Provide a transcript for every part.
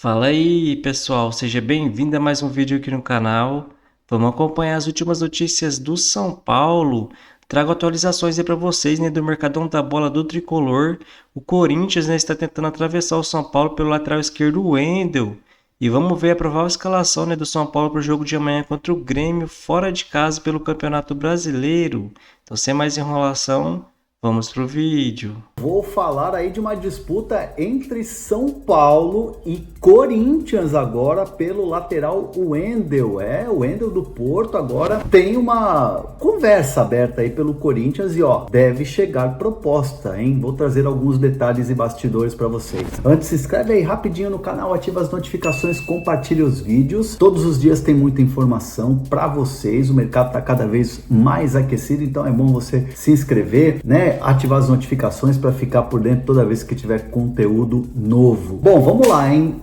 Fala aí, pessoal, seja bem-vindo a mais um vídeo aqui no canal. Vamos acompanhar as últimas notícias do São Paulo. Trago atualizações aí para vocês, né, do mercadão da bola do tricolor. O Corinthians, né, está tentando atravessar o São Paulo pelo lateral esquerdo, o Wendel. E vamos ver a provável escalação, né, do São Paulo para o jogo de amanhã contra o Grêmio, fora de casa pelo Campeonato Brasileiro. Então, sem mais enrolação, vamos pro vídeo. Vou falar aí de uma disputa entre São Paulo e Corinthians agora pelo lateral Wendel. O Wendel do Porto agora tem uma conversa aberta aí pelo Corinthians e deve chegar proposta, hein? Vou trazer alguns detalhes e bastidores para vocês. Antes, se inscreve aí rapidinho no canal, ativa as notificações, compartilha os vídeos. Todos os dias tem muita informação para vocês. O mercado está cada vez mais aquecido, então é bom você se inscrever, né? Ativar as notificações para ficar por dentro toda vez que tiver conteúdo novo. Bom, vamos lá, hein?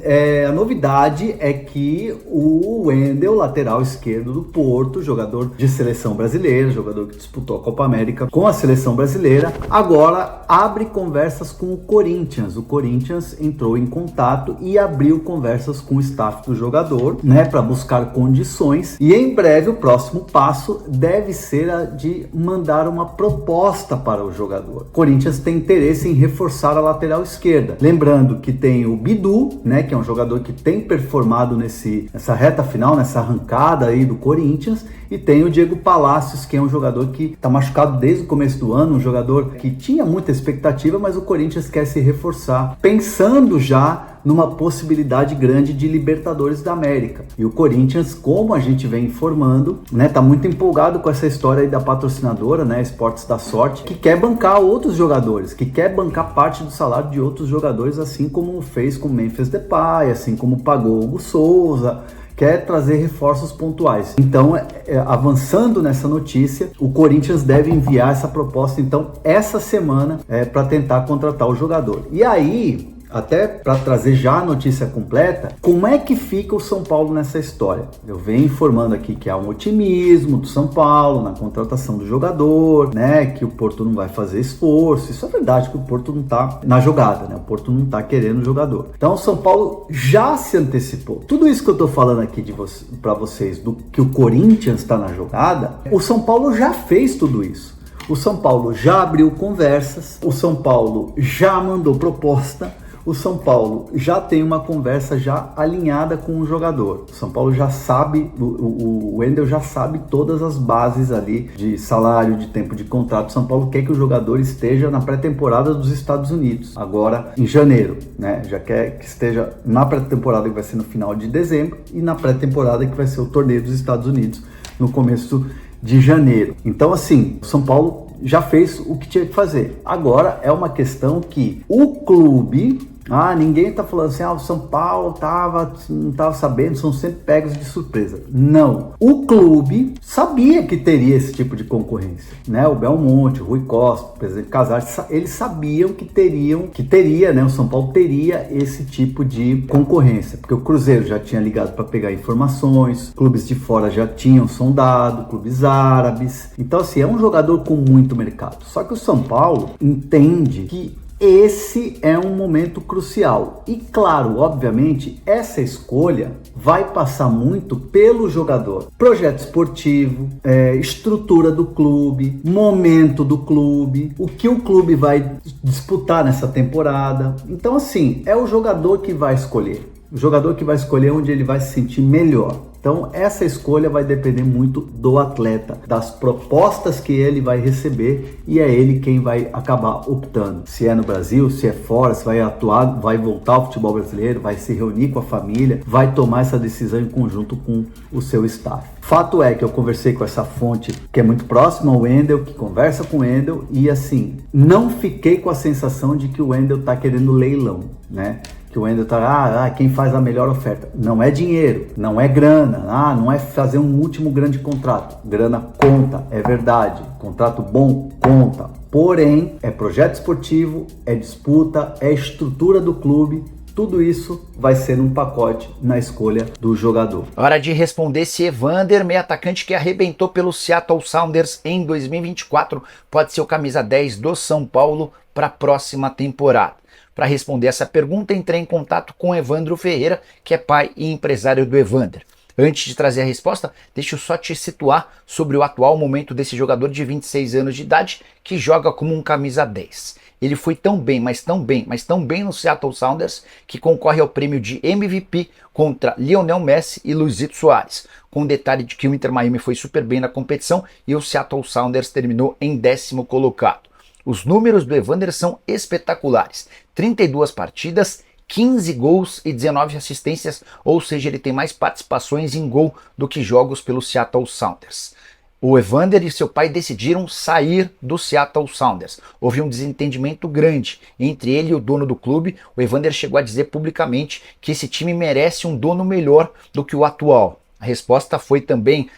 A novidade é que o Wendel, lateral esquerdo do Porto, jogador de seleção brasileira, jogador que disputou a Copa América com a seleção brasileira, agora abre conversas com o Corinthians. O Corinthians entrou em contato e abriu conversas com o staff do jogador, né, para buscar condições, e em breve o próximo passo deve ser a de mandar uma proposta para o jogador. O Corinthians tem interesse em reforçar a lateral esquerda. Lembrando que tem o Bidu, né, que é um jogador que tem performado nessa reta final, nessa arrancada aí do Corinthians, e tem o Diego Palacios, que é um jogador que está machucado desde o começo do ano, um jogador que tinha muita expectativa, mas o Corinthians quer se reforçar, pensando já numa possibilidade grande de Libertadores da América. E o Corinthians, como a gente vem informando, né, tá muito empolgado com essa história aí da patrocinadora, né, Esportes da Sorte, que quer bancar outros jogadores, que quer bancar parte do salário de outros jogadores, assim como fez com Memphis Depay, assim como pagou o Hugo Souza, quer trazer reforços pontuais. Então, avançando nessa notícia, o Corinthians deve enviar essa proposta, então, essa semana, para tentar contratar o jogador. E aí, até para trazer já a notícia completa, como é que fica o São Paulo nessa história? Eu venho informando aqui que há um otimismo do São Paulo na contratação do jogador, né? Que o Porto não vai fazer esforço. Isso é verdade, que o Porto não tá na jogada, né? O Porto não tá querendo o jogador. Então o São Paulo já se antecipou. Tudo isso que eu tô falando aqui para vocês, do que o Corinthians está na jogada, o São Paulo já fez tudo isso. O São Paulo já abriu conversas, o São Paulo já mandou proposta, o São Paulo já tem uma conversa já alinhada com o jogador. O São Paulo já sabe, o Wendel já sabe todas as bases ali de salário, de tempo de contrato. O São Paulo quer que o jogador esteja na pré-temporada dos Estados Unidos, agora em janeiro, né? Já quer que esteja na pré-temporada, que vai ser no final de dezembro, e na pré-temporada, que vai ser o torneio dos Estados Unidos no começo de janeiro. Então, assim, o São Paulo já fez o que tinha que fazer. Agora é uma questão que o clube... ninguém tá falando assim, o São Paulo não tava sabendo, são sempre pegos de surpresa. Não. O clube sabia que teria esse tipo de concorrência, né? O Belmonte, o Rui Costa, o presidente Casares, eles sabiam que teria, né? O São Paulo teria esse tipo de concorrência, porque o Cruzeiro já tinha ligado para pegar informações, clubes de fora já tinham sondado, clubes árabes. Então, assim, é um jogador com muito mercado. Só que o São Paulo entende que esse é um momento crucial. E claro, obviamente, essa escolha vai passar muito pelo jogador. Projeto esportivo, estrutura do clube, momento do clube, o que o clube vai disputar nessa temporada. Então, assim, é o jogador que vai escolher. O jogador que vai escolher onde ele vai se sentir melhor. Então, essa escolha vai depender muito do atleta, das propostas que ele vai receber, e é ele quem vai acabar optando. Se é no Brasil, se é fora, se vai atuar, vai voltar ao futebol brasileiro, vai se reunir com a família, vai tomar essa decisão em conjunto com o seu staff. Fato é que eu conversei com essa fonte que é muito próxima ao Wendel, que conversa com o Wendel, e assim, não fiquei com a sensação de que o Wendel tá querendo leilão, né? Que o Wendel tá, quem faz a melhor oferta. Não é dinheiro, não é grana, não é fazer um último grande contrato. Grana conta, é verdade. Contrato bom, conta. Porém, é projeto esportivo, é disputa, é estrutura do clube. Tudo isso vai ser num pacote na escolha do jogador. Hora de responder se Evander, meio atacante que arrebentou pelo Seattle Sounders em 2024, pode ser o camisa 10 do São Paulo para a próxima temporada. Para responder essa pergunta, entrei em contato com Evandro Ferreira, que é pai e empresário do Evander. Antes de trazer a resposta, deixa eu só te situar sobre o atual momento desse jogador de 26 anos de idade que joga como um camisa 10. Ele foi tão bem no Seattle Sounders que concorre ao prêmio de MVP contra Lionel Messi e Luizito Soares, com o detalhe de que o Inter Miami foi super bem na competição e o Seattle Sounders terminou em 10º colocado. Os números do Evander são espetaculares, 32 partidas, 15 gols e 19 assistências, ou seja, ele tem mais participações em gol do que jogos pelo Seattle Sounders. O Evander e seu pai decidiram sair do Seattle Sounders. Houve um desentendimento grande entre ele e o dono do clube. O Evander chegou a dizer publicamente que esse time merece um dono melhor do que o atual. A resposta foi também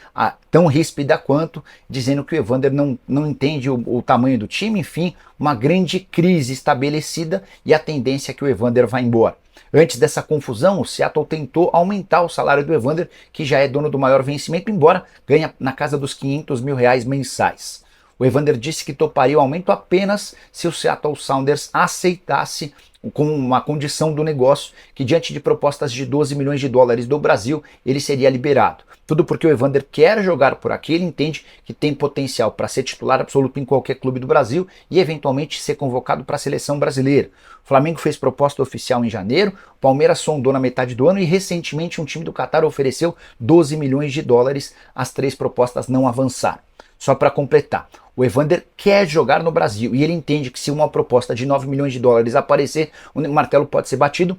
tão ríspida quanto, dizendo que o Evander não entende o tamanho do time, enfim, uma grande crise estabelecida e a tendência é que o Evander vá embora. Antes dessa confusão, o Seattle tentou aumentar o salário do Evander, que já é dono do maior vencimento, embora ganhe na casa dos R$500 mil mensais. O Evander disse que toparia o aumento apenas se o Seattle Sounders aceitasse com uma condição do negócio que, diante de propostas de $12 milhões do Brasil, ele seria liberado. Tudo porque o Evander quer jogar por aqui, ele entende que tem potencial para ser titular absoluto em qualquer clube do Brasil e eventualmente ser convocado para a seleção brasileira. O Flamengo fez proposta oficial em janeiro, o Palmeiras sondou na metade do ano e recentemente um time do Catar ofereceu $12 milhões. As 3 propostas não avançaram. Só para completar, o Evander quer jogar no Brasil e ele entende que se uma proposta de $9 milhões aparecer, o martelo pode ser batido,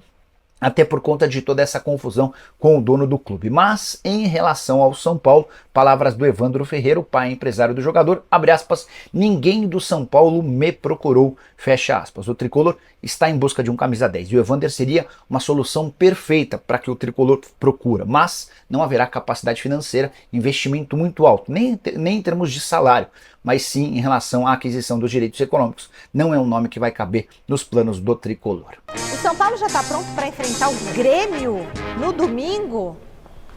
até por conta de toda essa confusão com o dono do clube. Mas, em relação ao São Paulo, palavras do Evandro Ferreira, o pai e empresário do jogador, abre aspas, ninguém do São Paulo me procurou, fecha aspas. O tricolor está em busca de um camisa 10 e o Evander seria uma solução perfeita para que o tricolor procura, mas não haverá capacidade financeira, investimento muito alto, nem em termos de salário, mas sim em relação à aquisição dos direitos econômicos. Não é um nome que vai caber nos planos do tricolor. O São Paulo já está pronto para enfrentar o Grêmio no domingo?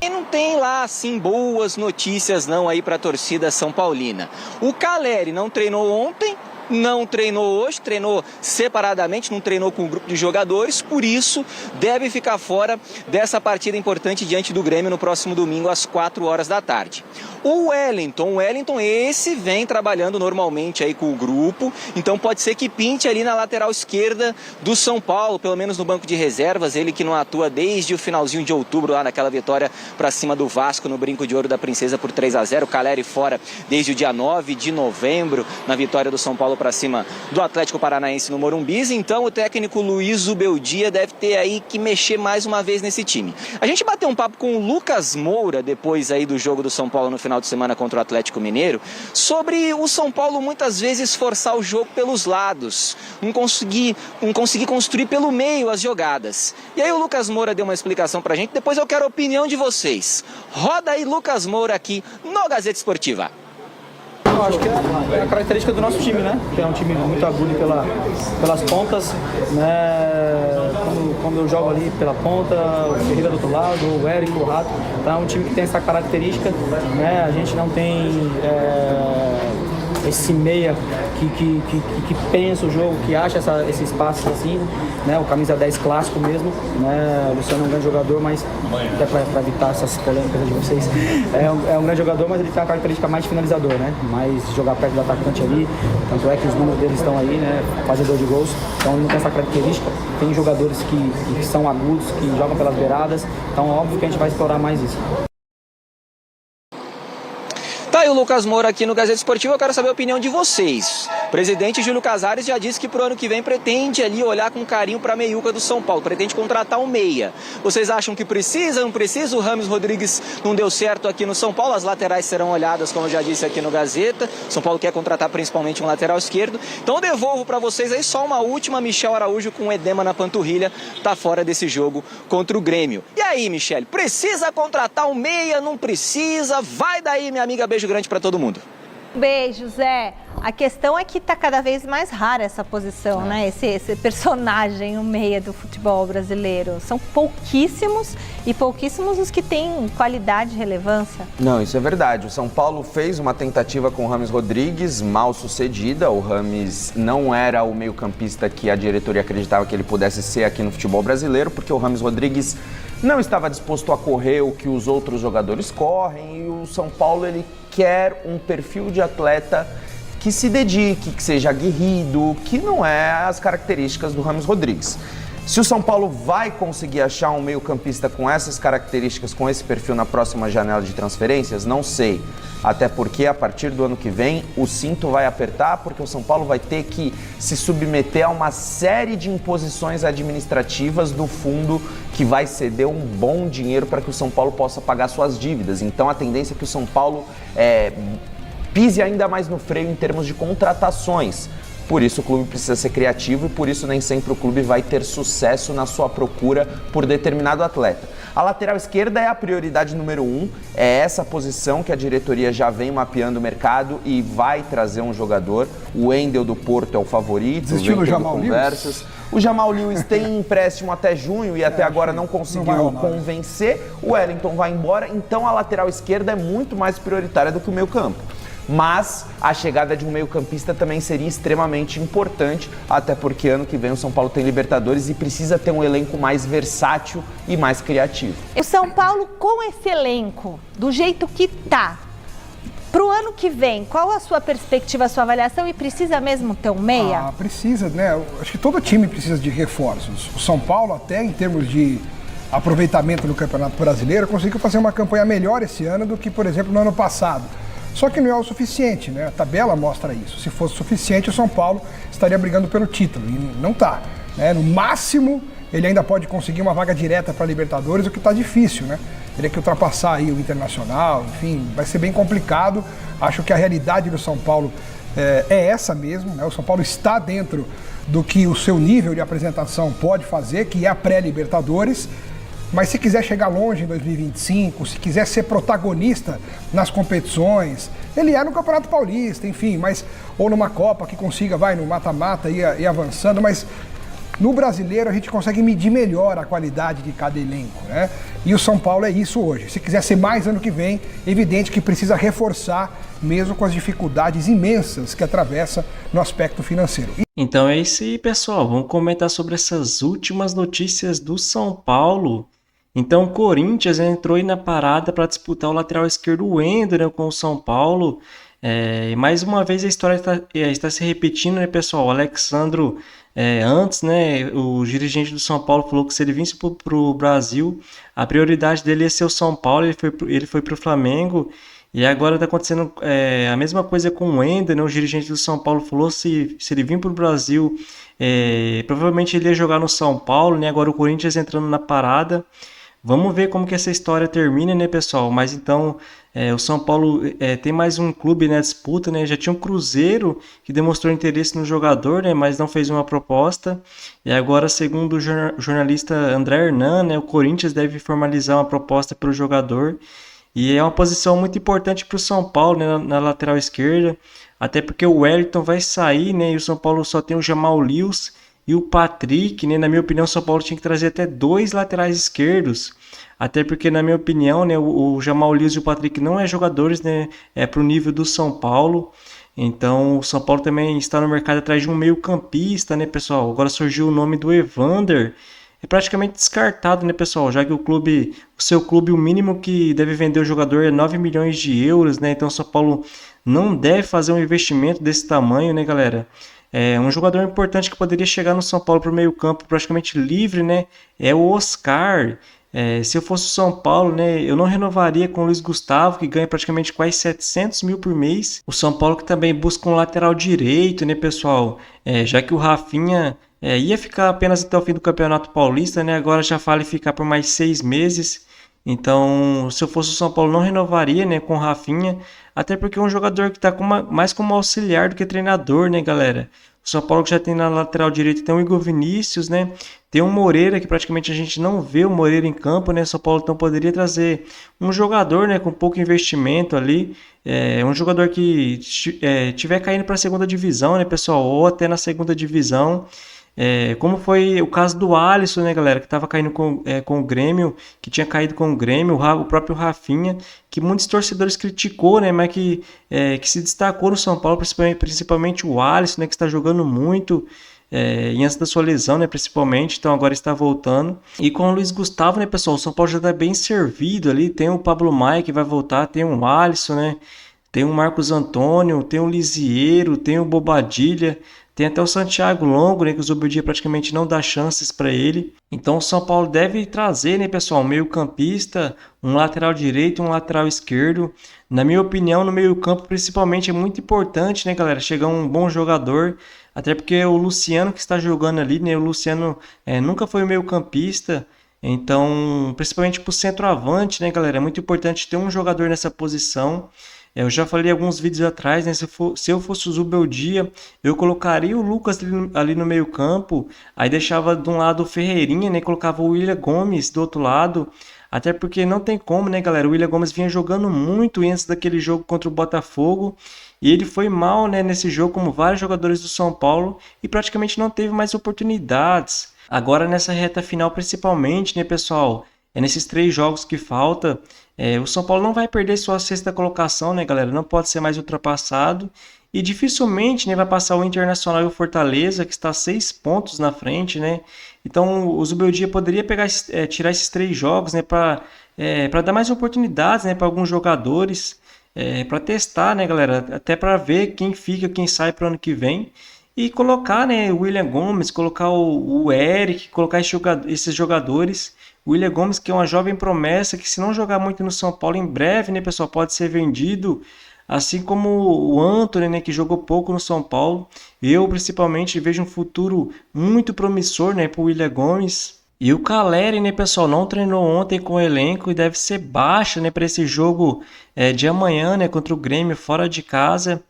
E não tem lá, assim, boas notícias não aí para a torcida são paulina. O Caleri não treinou ontem, não treinou hoje, treinou separadamente, não treinou com um grupo de jogadores, por isso deve ficar fora dessa partida importante diante do Grêmio no próximo domingo às 16h. O Wellington, esse vem trabalhando normalmente aí com o grupo, então pode ser que pinte ali na lateral esquerda do São Paulo, pelo menos no banco de reservas, ele que não atua desde o finalzinho de outubro, lá naquela vitória para cima do Vasco no Brinco de Ouro da Princesa por 3-0, o Caleri fora desde o dia 9 de novembro, na vitória do São Paulo para cima do Atlético Paranaense no Morumbi, então o técnico Luiz Zubeldia deve ter aí que mexer mais uma vez nesse time. A gente bateu um papo com o Lucas Moura, depois aí do jogo do São Paulo no final de semana contra o Atlético Mineiro, sobre o São Paulo muitas vezes forçar o jogo pelos lados, não conseguir construir pelo meio as jogadas. E aí o Lucas Moura deu uma explicação pra gente, depois eu quero a opinião de vocês. Roda aí Lucas Moura aqui no Gazeta Esportiva. Eu acho que é a característica do nosso time, né? Que é um time muito agudo pelas pontas, né? Quando eu jogo ali pela ponta, o Ferreira do outro lado, o Eric, o Rato, então é um time que tem essa característica, né? A gente não tem esse meia que pensa o jogo, que acha esse espaço assim, né? O camisa 10 clássico mesmo, né? O Luciano é um grande jogador, mas até para evitar essas polêmicas de vocês, é um grande jogador, mas ele tem uma característica mais de finalizador, né? Mais jogar perto do atacante ali, tanto é que os números deles estão aí, né? Fazedor de gols, então ele não tem essa característica. Tem jogadores que são agudos, que jogam pelas beiradas, então óbvio que a gente vai explorar mais isso. Tá aí o Lucas Moura aqui no Gazeta Esportiva, eu quero saber a opinião de vocês. O presidente Júlio Casares já disse que pro ano que vem pretende ali olhar com carinho para a meiuca do São Paulo, pretende contratar um meia. Vocês acham que precisa, não precisa? O Rames Rodrigues não deu certo aqui no São Paulo, as laterais serão olhadas, como eu já disse aqui no Gazeta. São Paulo quer contratar principalmente um lateral esquerdo. Então eu devolvo para vocês aí só uma última, Michel Araújo com edema na panturrilha, tá fora desse jogo contra o Grêmio. E aí, Michele, precisa contratar um meia, não precisa? Vai daí, minha amiga, beijo grande para todo mundo. Beijo, Zé. A questão é que está cada vez mais rara essa posição, né? Esse personagem, o meia do futebol brasileiro. São pouquíssimos e pouquíssimos os que têm qualidade e relevância. Não, isso é verdade. O São Paulo fez uma tentativa com o Rames Rodrigues, mal sucedida. O Rames não era o meio-campista que a diretoria acreditava que ele pudesse ser aqui no futebol brasileiro, porque o Rames Rodrigues não estava disposto a correr o que os outros jogadores correm, e o São Paulo ele quer um perfil de atleta que se dedique, que seja aguerrido, que não é as características do Rames Rodrigues. Se o São Paulo vai conseguir achar um meio-campista com essas características, com esse perfil na próxima janela de transferências, não sei. Até porque a partir do ano que vem o cinto vai apertar, porque o São Paulo vai ter que se submeter a uma série de imposições administrativas do fundo que vai ceder um bom dinheiro para que o São Paulo possa pagar suas dívidas. Então a tendência é que o São Paulo pise ainda mais no freio em termos de contratações. Por isso o clube precisa ser criativo e por isso nem sempre o clube vai ter sucesso na sua procura por determinado atleta. A lateral esquerda é a prioridade número 1, é essa posição que a diretoria já vem mapeando o mercado e vai trazer um jogador. O Wendel do Porto é o favorito, Desistiu do Jamal conversas. Lewis? O Jamal Lewis tem empréstimo até junho e até agora não conseguiu convencer. O Wellington vai embora, então a lateral esquerda é muito mais prioritária do que o meio-campo. Mas a chegada de um meio-campista também seria extremamente importante, até porque ano que vem o São Paulo tem Libertadores e precisa ter um elenco mais versátil e mais criativo. O São Paulo, com esse elenco, do jeito que tá, pro ano que vem, qual a sua perspectiva, a sua avaliação? E precisa mesmo ter um meia? Precisa, né? Acho que todo time precisa de reforços. O São Paulo, até em termos de aproveitamento no Campeonato Brasileiro, conseguiu fazer uma campanha melhor esse ano do que, por exemplo, no ano passado. Só que não é o suficiente, né? A tabela mostra isso. Se fosse suficiente, o São Paulo estaria brigando pelo título. E não está, né? No máximo, ele ainda pode conseguir uma vaga direta para a Libertadores, o que está difícil, né? Teria que ultrapassar aí o Internacional, enfim, vai ser bem complicado. Acho que a realidade do São Paulo é essa mesmo, né? O São Paulo está dentro do que o seu nível de apresentação pode fazer, que é a pré-Libertadores. Mas se quiser chegar longe em 2025, se quiser ser protagonista nas competições, ele é no Campeonato Paulista, enfim, mas ou numa Copa que consiga, vai no mata-mata e avançando, mas no brasileiro a gente consegue medir melhor a qualidade de cada elenco, né? E o São Paulo é isso hoje. Se quiser ser mais ano que vem, é evidente que precisa reforçar, mesmo com as dificuldades imensas que atravessa no aspecto financeiro. Então é isso aí, pessoal. Vamos comentar sobre essas últimas notícias do São Paulo. Então o Corinthians entrou aí na parada para disputar o lateral esquerdo Wendel, né, com o São Paulo. E mais uma vez a história está se repetindo, né, pessoal? O Alexandro, antes, né, o dirigente do São Paulo falou que se ele vinsse para o Brasil, a prioridade dele ia ser o São Paulo, ele foi para o Flamengo. E agora está acontecendo a mesma coisa com o Wendel, né? O dirigente do São Paulo falou se ele vir para o Brasil, provavelmente ele ia jogar no São Paulo, né? Agora o Corinthians entrando na parada. Vamos ver como que essa história termina, né, pessoal? Mas então, o São Paulo tem mais um clube na disputa, né? Já tinha um Cruzeiro que demonstrou interesse no jogador, né? Mas não fez uma proposta. E agora, segundo o jornalista André Hernan, né? O Corinthians deve formalizar uma proposta pelo jogador. E é uma posição muito importante para o São Paulo, né? Na lateral esquerda. Até porque o Wellington vai sair, né? E o São Paulo só tem o Jamal Lewis e o Patrick, né? Na minha opinião, o São Paulo tinha que trazer até 2 laterais esquerdos. Até porque, na minha opinião, né, o Jamal Lewis e o Patrick não são jogadores, né, para o nível do São Paulo. Então, o São Paulo também está no mercado atrás de um meio-campista, né, pessoal? Agora surgiu o nome do Evander. É praticamente descartado, né, pessoal? Já que o seu clube, o mínimo que deve vender o jogador é 9 milhões de euros, né? Então, o São Paulo não deve fazer um investimento desse tamanho, né, galera? Um jogador importante que poderia chegar no São Paulo para o meio-campo praticamente livre, né? É o Oscar. Se eu fosse o São Paulo, né, eu não renovaria com o Luiz Gustavo, que ganha praticamente quase 700 mil por mês. O São Paulo que também busca um lateral direito, né, pessoal? Já que o Rafinha ia ficar apenas até o fim do Campeonato Paulista, né? Agora já fala em ficar por mais 6 meses. Então, se eu fosse o São Paulo, não renovaria, né, com o Rafinha. Até porque é um jogador que está mais como auxiliar do que treinador, né, galera? O São Paulo que já tem na lateral direita tem o Igor Vinícius, né? Tem o Moreira, que praticamente a gente não vê o Moreira em campo, né? São Paulo então poderia trazer um jogador, né, com pouco investimento ali, um jogador que tiver caindo para a segunda divisão, né, pessoal, ou até na segunda divisão. Como foi o caso do Alisson, né, galera, que estava caindo com o Grêmio, que tinha caído com o Grêmio, o próprio Rafinha, que muitos torcedores criticou, né, mas que se destacou no São Paulo, principalmente o Alisson, né, que está jogando muito, e antes da sua lesão, né, principalmente, então agora está voltando. E com o Luiz Gustavo, né, pessoal, o São Paulo já está bem servido ali, tem o Pablo Maia que vai voltar, tem o Alisson, né, tem o Marcos Antônio, tem o Lisieiro, tem o Bobadilha, tem até o Santiago Longo, né, que o Zubeldia praticamente não dá chances para ele. Então o São Paulo deve trazer, né, pessoal, um meio-campista, um lateral direito, um lateral esquerdo. Na minha opinião, no meio-campo, principalmente, é muito importante, né, galera, chegar um bom jogador. Até porque o Luciano que está jogando ali, né, o Luciano nunca foi meio-campista. Então, principalmente para o centroavante, né, galera, é muito importante ter um jogador nessa posição. Eu já falei alguns vídeos atrás, né? Se eu fosse o Zubeldia, eu colocaria o Lucas ali no meio campo, aí deixava de um lado o Ferreirinha, né? Colocava o William Gomes do outro lado, até porque não tem como, né, galera? O William Gomes vinha jogando muito antes daquele jogo contra o Botafogo, e ele foi mal, né, nesse jogo, como vários jogadores do São Paulo, e praticamente não teve mais oportunidades. Agora nessa reta final, principalmente, né, pessoal? Nesses 3 jogos que falta, o São Paulo não vai perder sua 6ª colocação, né, galera? Não pode ser mais ultrapassado. E dificilmente, né, vai passar o Internacional e o Fortaleza, que está 6 pontos na frente, né? Então o Zubeldia poderia tirar esses 3 jogos, né, para dar mais oportunidades, né, para alguns jogadores, para testar, né, galera? Até para ver quem fica, quem sai para o ano que vem. E colocar, né, o William Gomes, colocar o Eric, colocar esses jogadores. O William Gomes, que é uma jovem promessa, que se não jogar muito no São Paulo, em breve, né, pessoal, pode ser vendido. Assim como o Antony, né, que jogou pouco no São Paulo. Eu, principalmente, vejo um futuro muito promissor, né, para o William Gomes. E o Caleri, né, pessoal, não treinou ontem com o elenco e deve ser baixa, né, para esse jogo de amanhã, né, contra o Grêmio, fora de casa.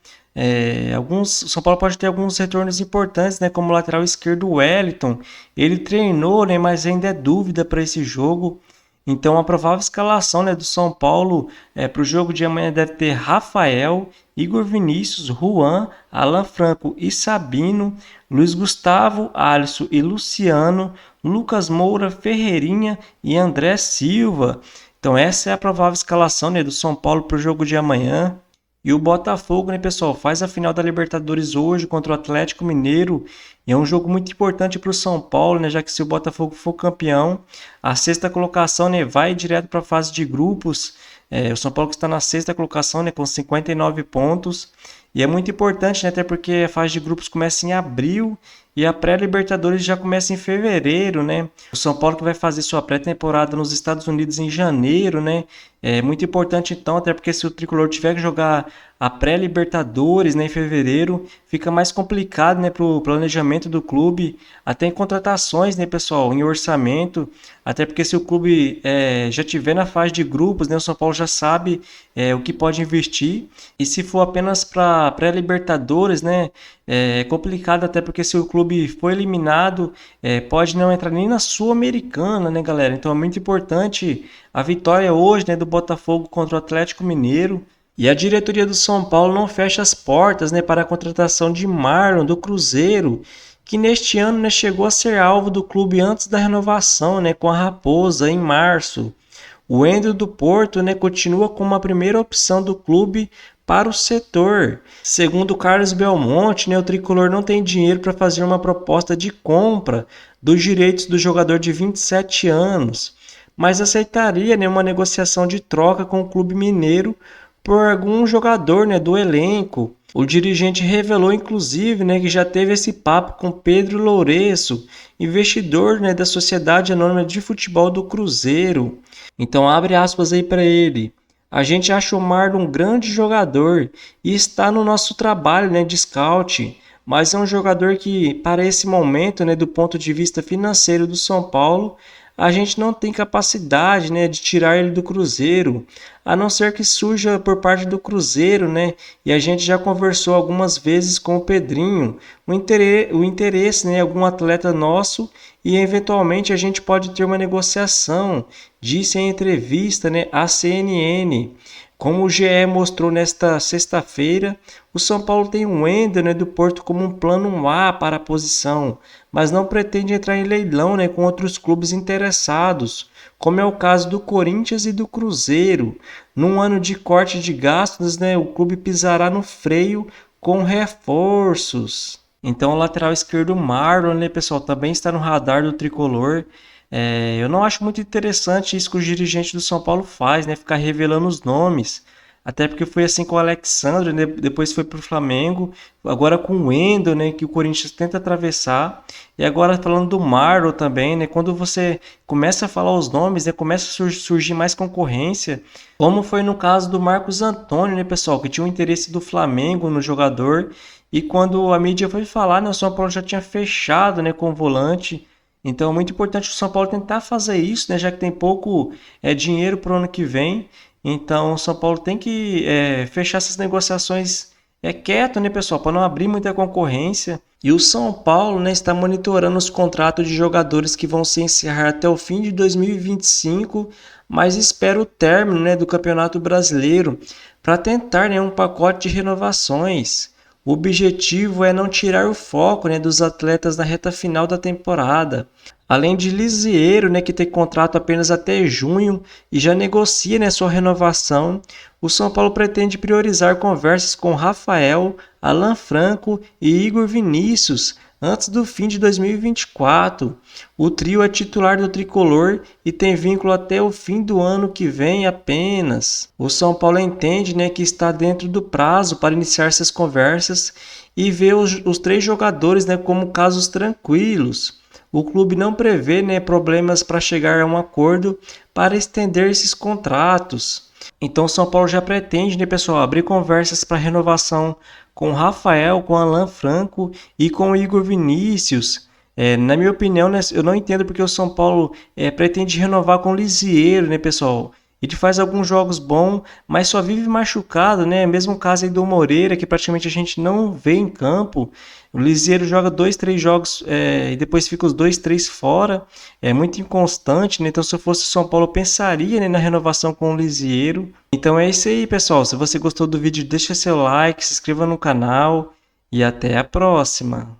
O São Paulo pode ter alguns retornos importantes, né, como o lateral esquerdo Wellington. Ele treinou, né, mas ainda é dúvida para esse jogo. Então a provável escalação, né, do São Paulo para o jogo de amanhã deve ter Rafael, Igor Vinícius, Juan, Alan Franco e Sabino, Luiz Gustavo, Alisson e Luciano, Lucas Moura, Ferreirinha e André Silva. Então essa é a provável escalação, né, do São Paulo para o jogo de amanhã. E o Botafogo, né, pessoal, faz a final da Libertadores hoje contra o Atlético Mineiro. E é um jogo muito importante para o São Paulo, né, já que se o Botafogo for campeão, a 6ª colocação, né, vai direto para a fase de grupos. O São Paulo que está na 6ª colocação, né, com 59 pontos. E é muito importante, né, até porque a fase de grupos começa em abril e a pré-Libertadores já começa em fevereiro, né? O São Paulo que vai fazer sua pré-temporada nos Estados Unidos em janeiro, né? É muito importante então, até porque se o Tricolor tiver que jogar a pré-Libertadores, né, em fevereiro, fica mais complicado, né, para o planejamento do clube, até em contratações, né, pessoal, em orçamento, até porque se o clube já tiver na fase de grupos, né, o São Paulo já sabe o que pode investir, e se for apenas para pré-Libertadores, né, é complicado, até porque se o clube for eliminado, pode não entrar nem na Sul-Americana, né, galera? Então é muito importante a vitória hoje, né, do Botafogo contra o Atlético Mineiro. E a diretoria do São Paulo não fecha as portas, né, para a contratação de Marlon do Cruzeiro, que neste ano, né, chegou a ser alvo do clube antes da renovação, né, com a Raposa em março. O Wendel do Porto, né, continua como a primeira opção do clube para o setor. Segundo Carlos Belmonte, né, o Tricolor não tem dinheiro para fazer uma proposta de compra dos direitos do jogador de 27 anos, mas aceitaria, né, uma negociação de troca com o clube mineiro por algum jogador, né, do elenco. O dirigente revelou, inclusive, né, que já teve esse papo com Pedro Lourenço, investidor, né, da Sociedade Anônima de Futebol do Cruzeiro. Então, abre aspas aí para ele. A gente acha o Marlon um grande jogador e está no nosso trabalho, né, de scout, mas é um jogador que, para esse momento, né, do ponto de vista financeiro do São Paulo, a gente não tem capacidade, né, de tirar ele do Cruzeiro, a não ser que surja por parte do Cruzeiro, né? E a gente já conversou algumas vezes com o Pedrinho, o interesse, né, em algum atleta nosso, e eventualmente a gente pode ter uma negociação, disse em entrevista, né, à CNN. Como o GE mostrou nesta sexta-feira, o São Paulo tem o Wender, né, do Porto como um plano A para a posição, mas não pretende entrar em leilão, né, com outros clubes interessados, como é o caso do Corinthians e do Cruzeiro. Num ano de corte de gastos, né, o clube pisará no freio com reforços. Então o lateral esquerdo Marlon, né, pessoal, também está no radar do tricolor. Eu não acho muito interessante isso que o dirigente do São Paulo faz, né? Ficar revelando os nomes. Até porque foi assim com o Alexandre, né? Depois foi para o Flamengo, agora com o Wendel, né? Que o Corinthians tenta atravessar. E agora falando do Marlon também, né? Quando você começa a falar os nomes, né? Começa a surgir mais concorrência. Como foi no caso do Marcos Antônio, né, pessoal? Que tinha o interesse do Flamengo no jogador. E quando a mídia foi falar, né? O São Paulo já tinha fechado, né? Com o volante. Então é muito importante o São Paulo tentar fazer isso, né? Já que tem pouco dinheiro para o ano que vem. Então o São Paulo tem que fechar essas negociações quieto, né, pessoal? Para não abrir muita concorrência. E o São Paulo, né, está monitorando os contratos de jogadores que vão se encerrar até o fim de 2025, mas espera o término, né, do Campeonato Brasileiro para tentar, né, um pacote de renovações. O objetivo é não tirar o foco, né, dos atletas na reta final da temporada. Além de Lisieiro, né, que tem contrato apenas até junho e já negocia, né, sua renovação, o São Paulo pretende priorizar conversas com Rafael, Alan Franco e Igor Vinícius antes do fim de 2024. O trio é titular do tricolor e tem vínculo até o fim do ano que vem apenas. O São Paulo entende, né, que está dentro do prazo para iniciar essas conversas e vê os três jogadores, né, como casos tranquilos. O clube não prevê, né, problemas para chegar a um acordo para estender esses contratos. Então o São Paulo já pretende, né, pessoal, abrir conversas para renovação com o Rafael, com o Alan Franco e com o Igor Vinícius. Na minha opinião, né, eu não entendo porque o São Paulo pretende renovar com o Lisieiro, né, pessoal? Ele faz alguns jogos bons, mas só vive machucado, né? Mesmo caso aí do Moreira, que praticamente a gente não vê em campo. O Lisieiro joga 2, 3 jogos e depois fica os 2, 3 fora. É muito inconstante, né? Então, se eu fosse o São Paulo, eu pensaria, né, na renovação com o Lisieiro. Então é isso aí, pessoal. Se você gostou do vídeo, deixa seu like, se inscreva no canal e até a próxima.